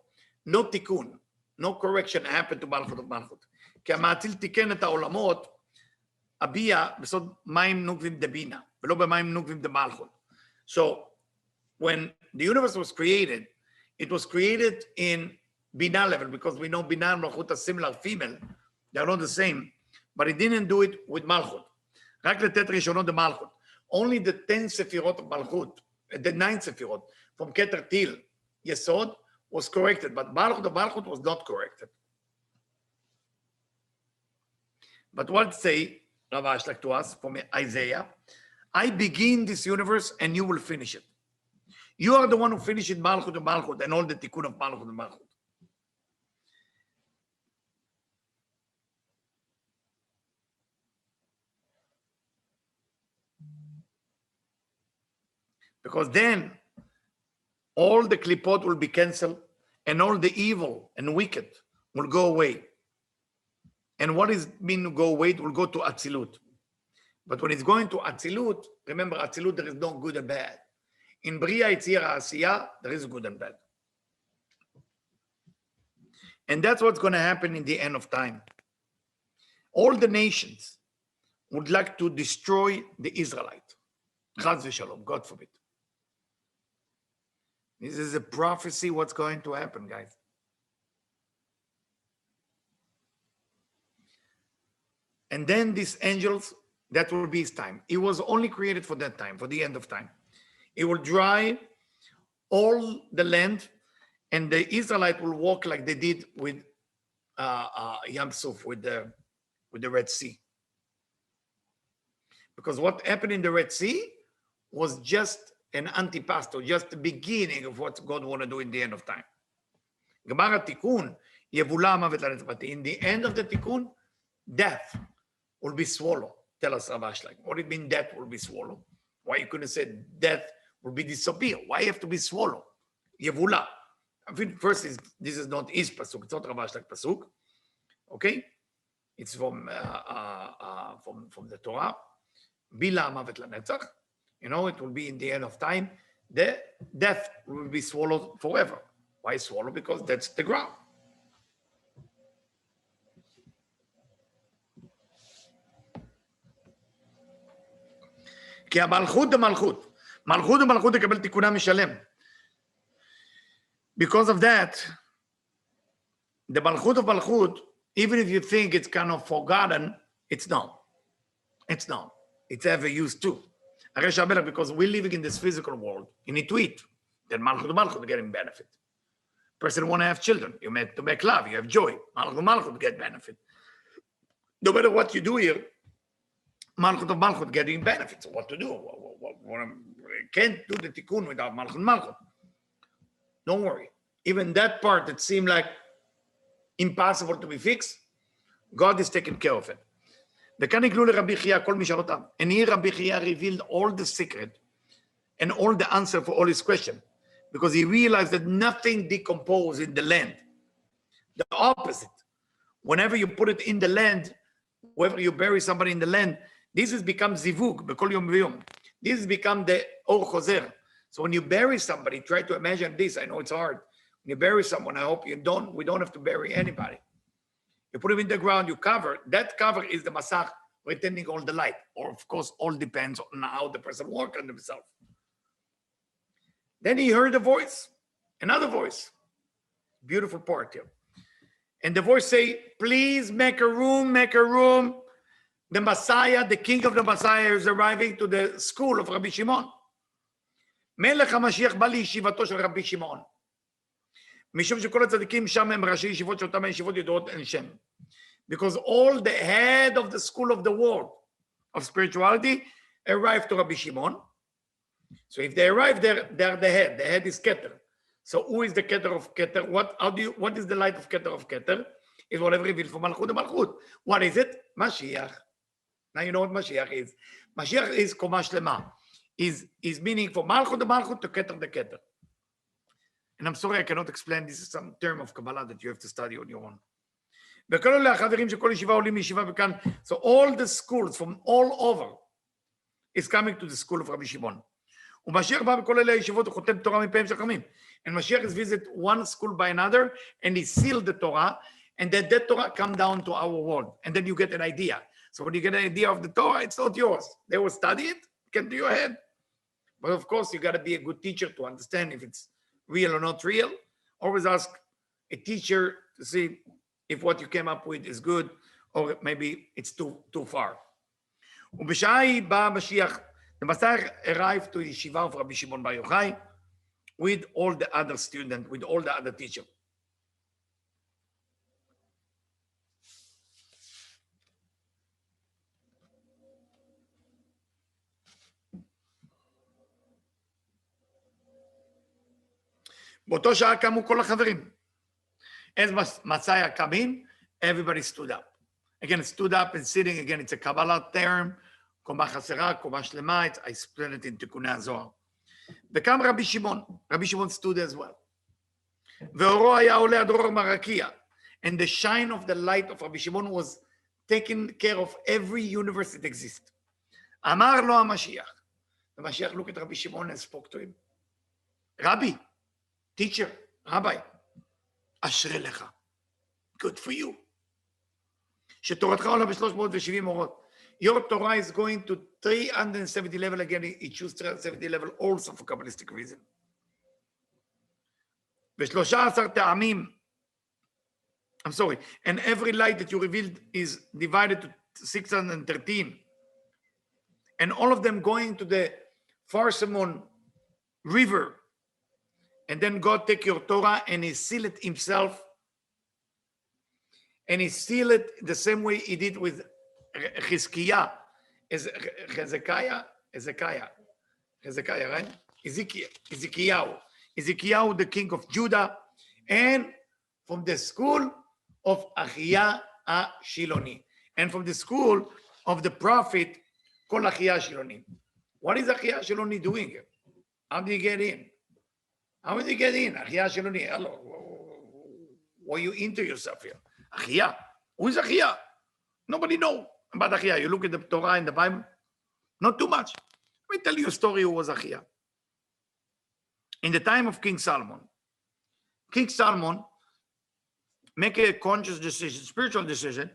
no tikkun, no correction happened to malchut of malchut. כי המאציל תיקן את העולמות, הביע בסוד מים נוקבים דבינה, ולא במים נוקבים דמלכות. So, when the universe was created, it was created in bina level, because we know bina and malchut are similar, female, they are not the same, but it didn't do it with malchut. רק לתת ראשונות דמלכות. Only the 10 sefirot of malchut, the 9 sefirot, from Keter till Yesod, was corrected, but malchut of malchut was not corrected. But what say Rav Ashlag to us from Isaiah? I begin this universe and you will finish it. You are the one who finished malchut of malchut and all the tikkun of malchut of malchut. Because then all the klipot will be cancelled and all the evil and wicked will go away. And what is mean to go away? It will go to Atzilut. But when it's going to Atzilut, remember Atzilut, there is no good and bad. In Bria, Yitzira, Asiya, there is good and bad. And that's what's going to happen in the end of time. All the nations would like to destroy the Israelite. Chaz v'shalom, God forbid. This is a prophecy what's going to happen, guys. And then these angels, that will be his time. It was only created for that time, for the end of time. It will dry all the land, and the Israelite will walk like they did with Yam Suf, with the Red Sea. Because what happened in the Red Sea was just an antipasto, just the beginning of what God want to do in the end of time. Gemara Tikkun, Yevula Mavet Lanetzpati. In the end of the Tikkun, death will be swallowed. Tell us, Rav Ashlag, what it mean death will be swallowed? Why you couldn't say death will be disappear? Why you have to be swallowed? Yevula. I think first this is not his pasuk. It's not Rav Ashlag pasuk. Okay, it's from the Torah. Bila Mavet Lanetzach. You know, it will be in the end of time. The death will be swallowed forever. Why swallow? Because that's the ground. כי המלכות דמלכות. מלכות דמלכות יקבל תיקונה משלם. Because of that, the malchut of malchut, even if you think it's kind of forgotten, it's not. It's not. It's ever used too. Because we're living in this physical world, you need to eat. Then malchut to malchut getting benefit. Person want to have children, you meant to make love, you have joy. Malchut to malchut get benefit. No matter what you do here, malchut of malchut getting benefits. What to do? Can't do the tikkun without malchut malchut. Don't worry. Even that part that seemed like impossible to be fixed, God is taking care of it. וכאן הגלו לרבי חייא כל משאלותיו. And here Rabbi Chia revealed all the secret and all the answer for all his questions, because he realized that nothing decomposed in the land. The opposite. Whenever you put it in the land, whenever you bury somebody in the land, this has become zivug, b'kol yom v'yom. This has become the or chozer. So when you bury somebody, try to imagine this. I know it's hard. When you bury someone, I hope we don't have to bury anybody. You put him in the ground, you cover. That cover is the masach retaining all the light. Or of course, all depends on how the person works on himself. Then he heard a voice, another voice. Beautiful part here. And the voice say, please make a room. The Messiah, the king of the Messiah is arriving to the school of Rabbi Shimon. מלך המשיח בא לישיבתו של רבי שמעון. משום שכל הצדיקים שם הם ראשי ישיבות שאותם הישיבות ידועות אין שם. Because all the head of the school of the world of spirituality arrived to Rabbi Shimon. So if they arrive there, they're the head. The head is Keter. So who is the Keter of Keter? What is the light of Keter of Keter? Is whatever revealed from Malchut to Malchut. What is it? Mashiach. Now you know what Mashiach is. Mashiach is Koma Shlema. Is meaning from Malchut to Malchut to Keter to Keter. And I'm sorry I cannot explain. This is some term of Kabbalah that you have to study on your own. So all the schools from all over is coming to the school of Rabbi Shimon. And Mashiach is visit one school by another, and he sealed the Torah, and then that Torah come down to our world, and then you get an idea. So when you get an idea of the Torah, it's not yours. They will study it, get to your head. But of course, you got to be a good teacher to understand if it's real or not real. Always ask a teacher to see if what you came up with is good, or maybe it's too far. The Messiah arrived to the yeshiva of Rabbi Shimon Bar Yochai with all the other students, with all the other teachers. באותו שעה קמו כל החברים. As Messiah come in, everybody stood up. Again, stood up and sitting. Again, it's a Kabbalah term. קומה חסרה, קומה שלמה. I explained it in תיקוני הזוהר. וקם רבי שמעון. רבי שמעון stood as well. ואורו היה עולה עד אור מרקיע. And the shine of the light of Rabbi Shimon was taking care of every universe that exists. אמר לו המשיח. The Mashiach looked at Rabbi Shimon and spoke to him. Rabbi, teacher, Rabbi, אשרי לך. Good for you. שתורתך עולה ב-370 אורות. Your Torah is going to 370 level again. It chooses 370 level also for Kabbalistic reason. I'm sorry. And every light that you revealed is divided to 613. And all of them going to the Farsamon river. And then God take your Torah and he seal it himself. And he seal it the same way he did with Hezekiah, right? Ezekiel, the king of Judah, and from the school of Achia Shiloni, and from the school of the prophet called Achia Shiloni. What is Achia Shiloni doing here? How did he get in? Achia Shiloni, hello. Why you into yourself here? Achia. Who is Achia? Nobody knows about Achia. You look at the Torah in the Bible, not too much. Let me tell you a story who was Achia. In the time of King Solomon make a conscious decision, spiritual decision,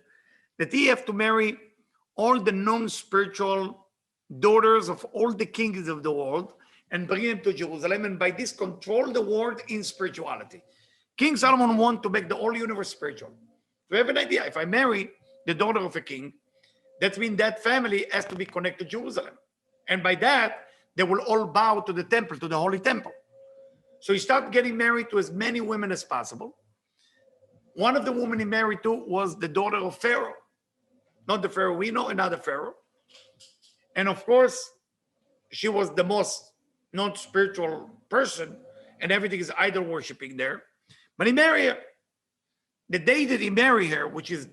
that he have to marry all the non-spiritual daughters of all the kings of the world and bring them to Jerusalem, and by this control the world in spirituality. King Solomon wanted to make the whole universe spiritual. So you have an idea, if I marry the daughter of a king, that means that family has to be connected to Jerusalem. And by that, they will all bow to the temple, to the holy temple. So he started getting married to as many women as possible. One of the women he married to was the daughter of Pharaoh. Not the Pharaoh we know, another Pharaoh. And of course, she was the most not spiritual person, and everything is idol worshiping there. But he married her. The day that he married her, which is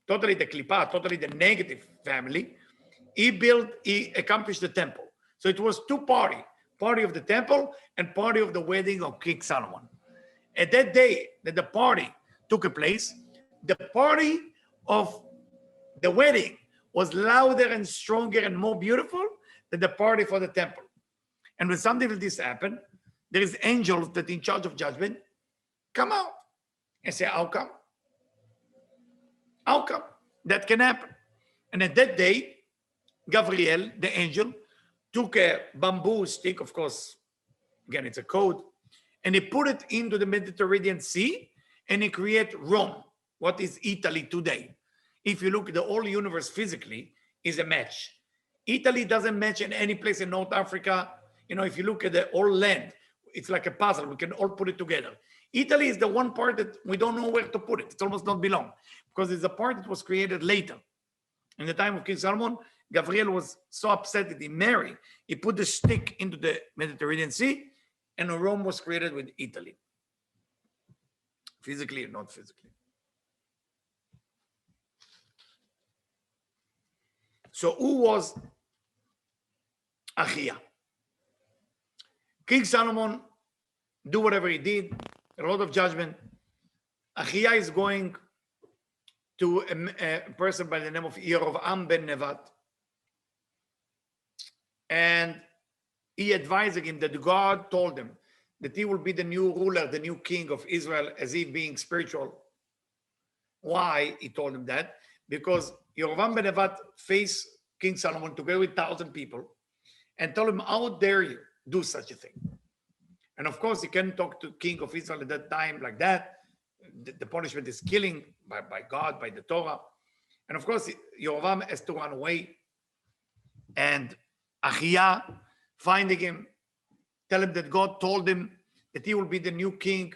totally the klipa, totally the negative family, he accomplished the temple. So it was two party of the temple and party of the wedding of King Solomon. At that day that the party took a place, the party of the wedding was louder and stronger and more beautiful than the party for the temple. And when something like this happened, there is angels that in charge of judgment come out and say, how come? How come that can happen? And at that day, Gabriel, the angel, took a bamboo stick, of course, again, it's a code, and he put it into the Mediterranean Sea, and he created Rome, what is Italy today. If you look at the whole universe physically, is a match. Italy doesn't match in any place in North Africa. You know, if you look at the whole land, it's like a puzzle. We can all put it together. Italy is the one part that we don't know where to put it. It's almost not belong because it's a part that was created later. In the time of King Solomon, Gabriel was so upset that he married. He put the stick into the Mediterranean Sea, and Rome was created with Italy. Physically or not physically. So who was Achia? King Solomon do whatever he did, a lot of judgment. Achia is going to a person by the name of Yerovam ben Nevat, and he advised him that God told him that he will be the new ruler, the new king of Israel, as if being spiritual. Why he told him that? Because Yerovam ben Nevat faced King Solomon together with 1,000 people and told him, how dare you do such a thing? And of course, he can't talk to king of Israel at that time like that. The punishment is killing by God, by the Torah. And of course, Yerovam has to run away. And Achia, finding him, tell him that God told him that he will be the new king,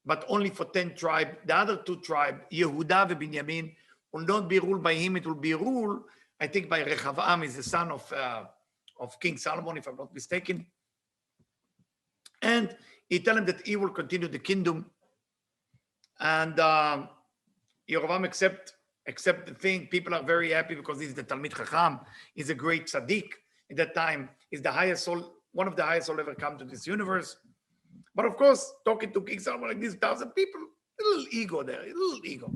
but only for 10 tribes. The other 2 tribes, Yehuda and Binyamin, will not be ruled by him. It will be ruled, I think, by Rechavam, is the son of King Solomon, if I'm not mistaken. And he tell him that he will continue the kingdom. And Yerovam accept the thing. People are very happy because he's the Talmid Chacham. He's a great tzaddik. At that time, he's the highest soul, one of the highest soul ever come to this universe. But of course, talking to King Solomon like these 1,000 people, a little ego there, a little ego.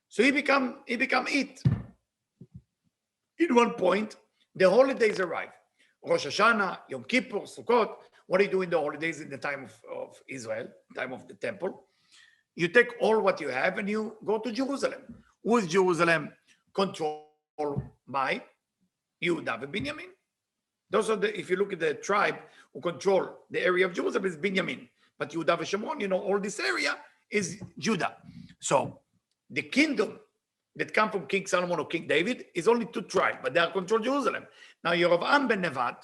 So he become it. In one point, the holidays arrive. Rosh Hashanah, Yom Kippur, Sukkot. What do you do in the holidays in the time of Israel, time of the temple? You take all what you have and you go to Jerusalem. Who is Jerusalem controlled by? Yehuda and Binyamin. Those are if you look at the tribe who control the area of Jerusalem, is Binyamin. But Yehuda and Shimon, all this area is Judah. So the kingdom that come from King Solomon or King David is only 2 tribes, but they are control Jerusalem. Now Yerovam ben Nevat,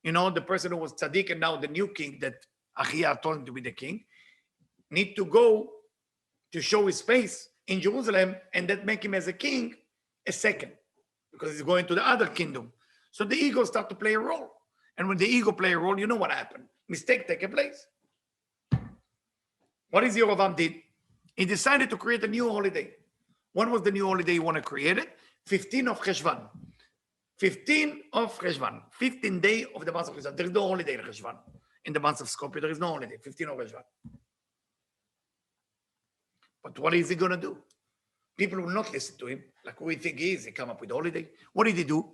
the person who was tzaddik and now the new king that Achia told him to be the king, need to go to show his face in Jerusalem, and that make him as a king a second, because he's going to the other kingdom. So the ego start to play a role. And when the ego play a role, you know what happened? Mistake take a place. What is Yerovam did? He decided to create a new holiday. When was the new holiday he want to create it? 15 of Cheshvan. 15 of Cheshvan. 15 day of the month of Cheshvan. There is no holiday in Cheshvan. In the month of Skopje, there is no holiday. 15 of Cheshvan. But what is he going to do? People will not listen to him. Like we think he is. He come up with a holiday. What did he do?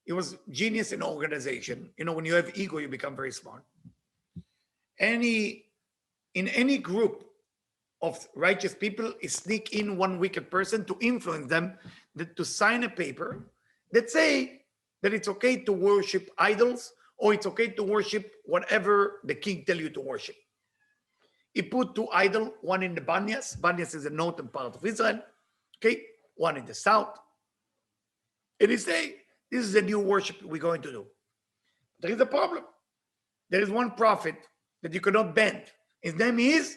He was genius in organization. When you have ego, you become very smart. In any group of righteous people, he sneak in one wicked person to influence them to sign a paper that say that it's okay to worship idols or it's okay to worship whatever the king tell you to worship. He put 2 idols, one in the Banyas. Banyas is a northern part of Israel. Okay, one in the south. And he say, this is a new worship we're going to do. There is a problem. There is one prophet that you cannot bend. His name is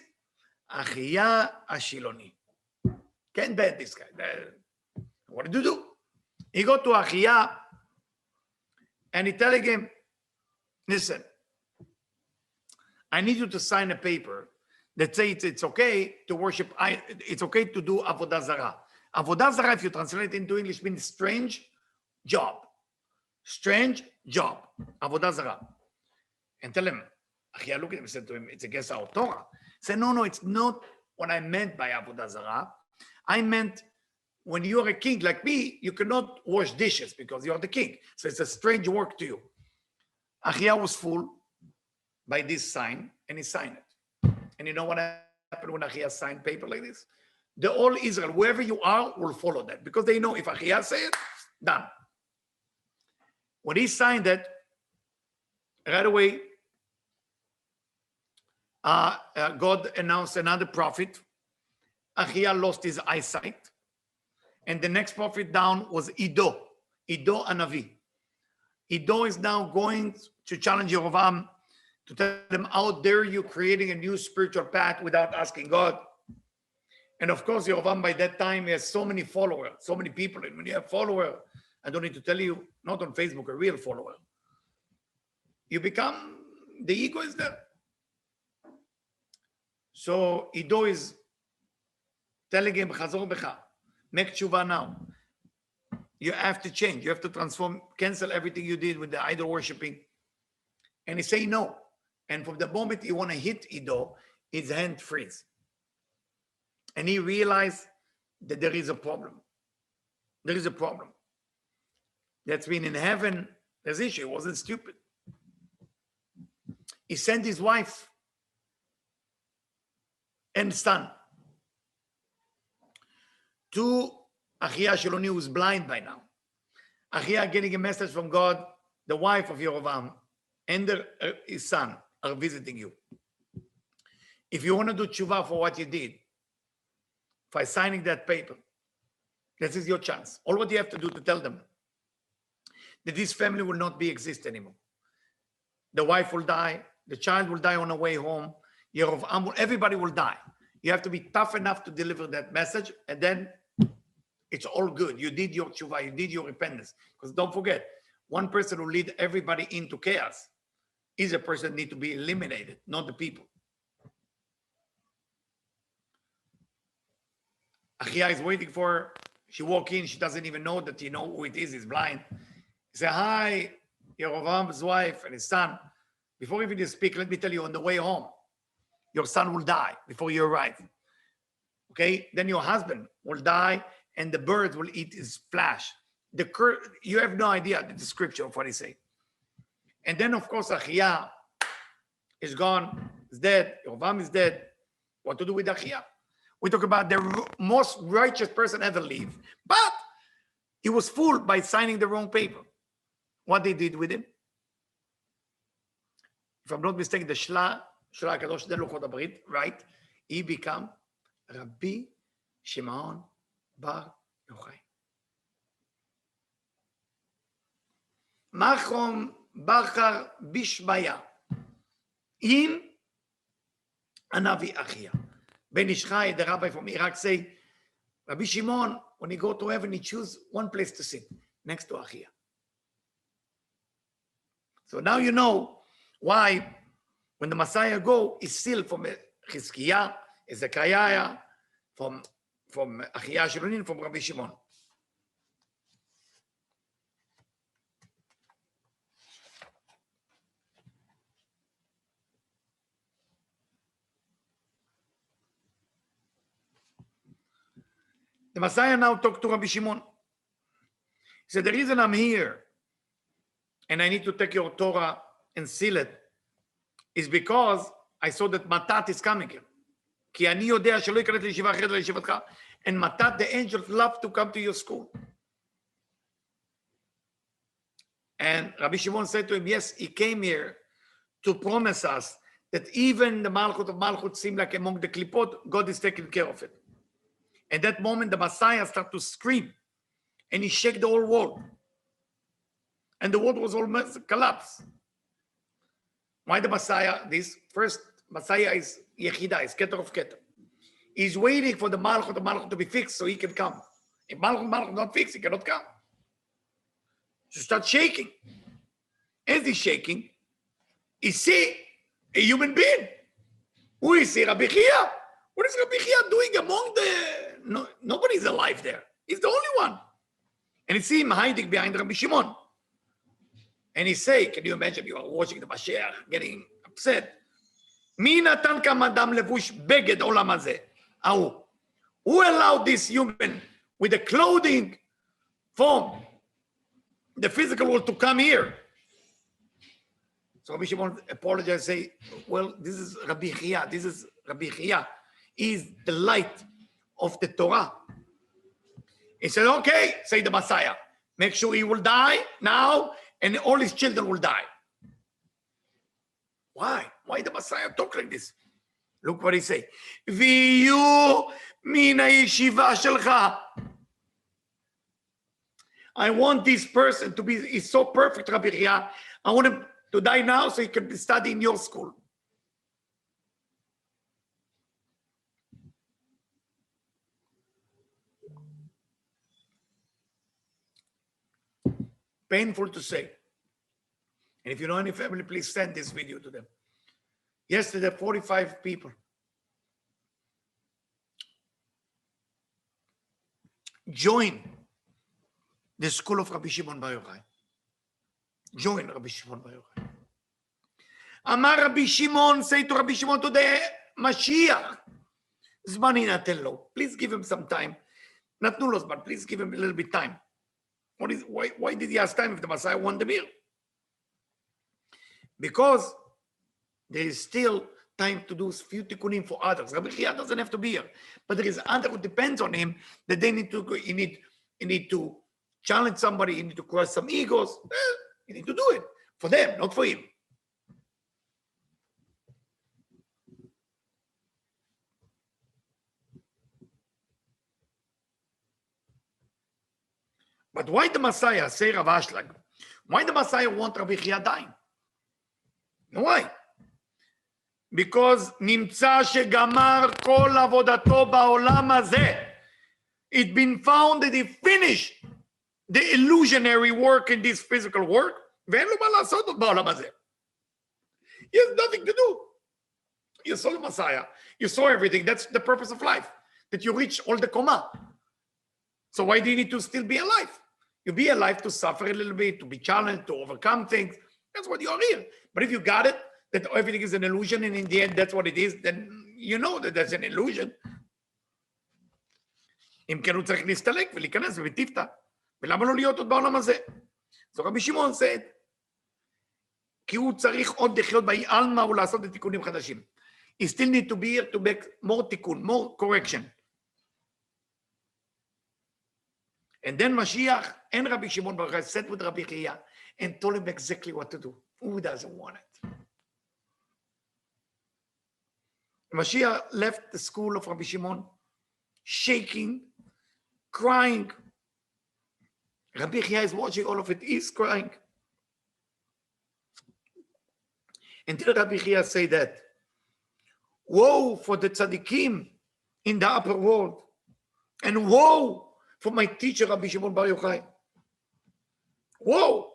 Achia Ashiloni. Can't bend this guy. What did you do? He go to Achia and he telling him, listen, I need you to sign a paper that says it's okay to worship, it's okay to do Avodah Zarah. Avodah Zarah, if you translate it into English, means strange job. Strange job. Avodah Zarah. And tell him, Achia looked at him and said to him, it's against our Torah. He said, no, it's not what I meant by Avodah Zarah. I meant when you're a king like me, you cannot wash dishes because you're the king. So it's a strange work to you. Achia was fooled by this sign, and he signed it. And you know what happened when Achia signed paper like this? The whole Israel, wherever you are, will follow that because they know if Achia says it, done. When he signed it, right away, God announced another prophet. Achia lost his eyesight. And the next prophet down was Iddo Anavi. Iddo is now going to challenge Yerovam to tell him, how dare you creating a new spiritual path without asking God? And of course, Yerovam by that time has so many followers, so many people. And when you have followers, I don't need to tell you, not on Facebook, a real follower. You become, the ego is there. So Iddo is telling him, Chazor becha, make tshuva now. You have to change. You have to transform, cancel everything you did with the idol worshiping. And he say no. And from the moment he want to hit Iddo, his hand freeze. And he realized that there is a problem. There is a problem. That's been in heaven, there's issue. He wasn't stupid. He sent his wife and son to Achia Shiloni, who was blind by now. Achia getting a message from God, the wife of Yerovam and his son are visiting you. If you want to do tshuva for what you did, by signing that paper, this is your chance. All what you have to do to tell them that this family will not exist anymore. The wife will die, the child will die on the way home, Yerovam, everybody will die. You have to be tough enough to deliver that message, and then it's all good. You did your tshuva, you did your repentance. Because don't forget, one person who lead everybody into chaos is a person that needs to be eliminated, not the people. Achia is waiting for her. She walk in, she doesn't even know that who it is, he's blind. He said, hi, Yerovam's wife and his son. Before even you speak, let me tell you, on the way home, your son will die before you arrive. Okay? Then your husband will die and the birds will eat his flesh. You have no idea the description of what he say. And then, of course, Achia is gone, is dead. Yerovam is dead. What to do with Achia? We talk about the most righteous person ever lived. But he was fooled by signing the wrong paper. What they did with him? If I'm not mistaken, the Shla HaKadosh, the Luchot HaBrit, right? He became Rabbi Shimon Bar Yochai. Machom Bachar Bishmaya. Im Anavi Achia. Ben Ishchai, the rabbi from Iraq, say, Rabbi Shimon, when he go to heaven, he choose one place to sit, next to Achia. So now you know why when the Messiah go, he's still from Chizkiah, Ezekiah, from Achia Shilonin, from Rabbi Shimon. The Messiah now talked to Rabbi Shimon. He said, the reason I'm here and I need to take your Torah and seal it is because I saw that Matat is coming here. כי אני יודע שלא ייכנס לישיבה אחרת לישיבתך. And Matat, the angels, love to come to your school. And Rabbi Shimon said to him, yes, he came here to promise us that even the Malchut of Malchut seemed like among the Klipot, God is taking care of it. At that moment, the Messiah started to scream and he shook the whole world. And the world was almost collapsed. Why the Messiah? This first Messiah is Yechida, is Keter of Keter. He's waiting for the Malchut to be fixed so he can come. If Malchut not fixed, he cannot come. So start shaking. As he's shaking, he see a human being. Who is he? Rabbi Chia? What is Rabbi Chia doing among nobody's alive there. He's the only one. And you see him hiding behind Rabbi Shimon. And he say, can you imagine, you are watching the Mashiach, getting upset. מי נתן כמה אדם לבוש בגד עולם הזה? ההוא. Who allowed this human with the clothing form, the physical world, to come here? So Rabbi Shimon apologized, say, well, this is Rabbi Chia. This is Rabbi Chia. He's the light of the Torah. He said, okay, say the Messiah. Make sure he will die now, and all his children will die. Why? Why the Messiah talk like this? Look what he say. ויהיו מן הישיבה שלך. I want this person to be, he's so perfect, Rabbi Chia. I want him to die now so he can be studying in your school. Painful to say. And if you know any family, please send this video to them. Yesterday, 45 people joined the school of Rabbi Shimon Bar Yochai. Join Rabbi Shimon Bar Yochai. Amar Rabbi Shimon, say to Rabbi Shimon today, Mashiach, זמן יינתן לו. Please give him some time. נתנו לו זמן, please give him a little bit time. Why did he ask time if the Messiah won the meal? Because there is still time to do few tikkunim for others. Rabbi Chia doesn't have to be here, but there is other who depends on him that they need to. He need to challenge somebody. He need to crush some egos. He need to do it for them, not for him. But why the Messiah, say Rav Ashlag, why the Messiah want Rabbi Chia dying? Why? Because נמצא שגמר כל עבודתו בעולם הזה. It's been found that he finished the illusionary work in this physical work, ואין לו מה לעשות עוד בעולם הזה. He has nothing to do. You saw the Messiah. You saw everything. That's the purpose of life, that you reach all the Koma. So why do you need to still be alive? You be alive to suffer a little bit, to be challenged, to overcome things. That's what you are here. But if you got it, that everything is an illusion, and in the end, that's what it is, then you know that that's an illusion. אם כן הוא צריך להסתלק ולהיכנס ובטיפתא. ולמה לא להיות עוד בעולם הזה? So רבי שמעון said, כי הוא צריך עוד לחיות בעלמא ולעשות את תיקונים חדשים. He still need to be here to make more תיקון, more correction. And then Mashiach and Rabbi Shimon Bar Yochai sat with Rabbi Chia and told him exactly what to do. Who doesn't want it? Mashiach left the school of Rabbi Shimon shaking, crying. Rabbi Chia is watching all of it. He's crying. Until Rabbi Chia say that, woe for the tzaddikim in the upper world, and woe for my teacher Rabbi Shimon Bar Yochai. Woe!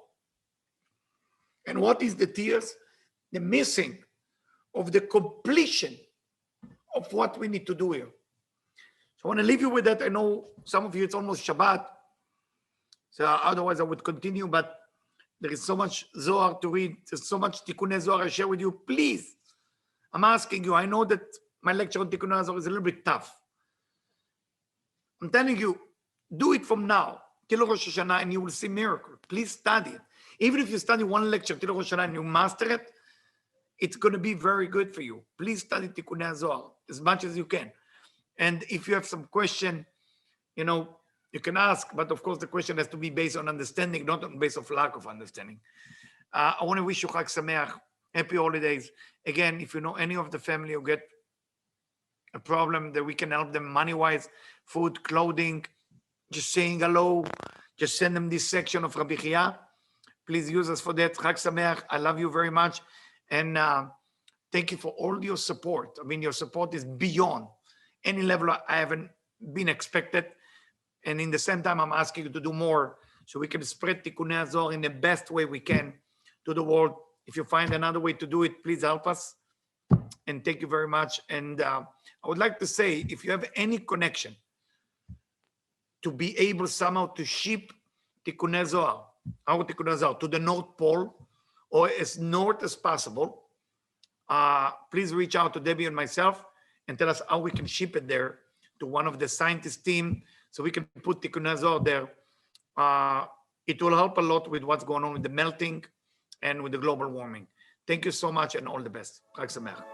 And what is the tears? The missing of the completion of what we need to do here. So I want to leave you with that. I know some of you, it's almost Shabbat. So otherwise I would continue, but there is so much Zohar to read. There's so much Tikkunei Zohar I share with you. Please, I'm asking you. I know that my lecture on Tikkunei Zohar is a little bit tough. I'm telling you, do it from now till Rosh Hashanah and you will see miracle. Please study it. Even if you study one lecture till Rosh Hashanah and you master it, it's going to be very good for you. Please study Tikkunei Zohar as much as you can. And if you have some question, you know, you can ask, but of course the question has to be based on understanding, not on based of lack of understanding. I want to wish you Chag Sameach, happy holidays. Again, if you know any of the family who get a problem that we can help them money-wise, food, clothing, just saying hello, just send them this section of Rabbi Chia. Please use us for that. Chag Sameach. I love you very much. And thank you for all your support. I mean, your support is beyond any level I haven't been expected. And in the same time, I'm asking you to do more so we can spread Tikkunei Zohar in the best way we can to the world. If you find another way to do it, please help us. And thank you very much. And I would like to say, if you have any connection to be able somehow to ship Tikkunei Zohar, our Tikkunei Zohar, to the North Pole or as north as possible, please reach out to Debbie and myself and tell us how we can ship it there to one of the scientist team so we can put Tikkunei Zohar there. It will help a lot with what's going on with the melting and with the global warming. Thank you so much and all the best. Chag Sameach.